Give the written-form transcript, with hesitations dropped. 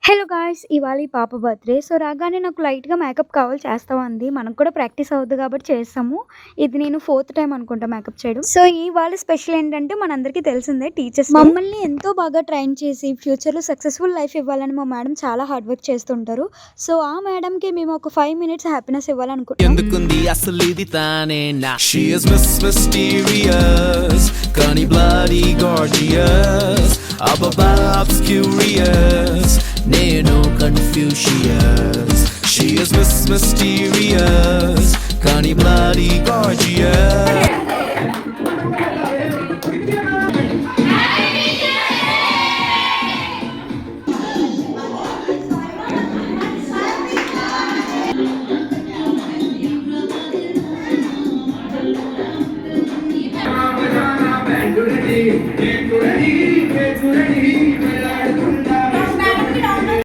Hello guys! ఇవాళ ఈ పాప బర్త్‌డే. సో, రాగానే నాకు లైట్‌గా మేకప్ కావాలి చేస్తావా అంది. మనకు కూడా ప్రాక్టీస్ అవుద్ది కాబట్టి చేస్తాము. ఇది నేను ఫోర్త్ టైమ్ అనుకుంటా మేకప్ చేయడం. సో, ఇవాళ స్పెషల్ ఏంటంటే మనందరికీ తెలిసిందే టీచర్స్ డే. మమ్మల్ని ఎంతో బాగా ట్రైన్ చేసి ఫ్యూచర్‌లో సక్సెస్‌ఫుల్ లైఫ్ ఇవ్వాలని మా మేడం చాలా హార్డ్ వర్క్ చేస్తుంటారు. సో, ఆ మేడంకి మేము ఒక 5 మినిట్స్ హ్యాపీనెస్ ఇవ్వాలనుకుంటున్నాం. ఎందుకుంది అసలిది తానేనా? She is Miss Mysterious, Connie Bloody Gorgeous, Ababa Obscurious,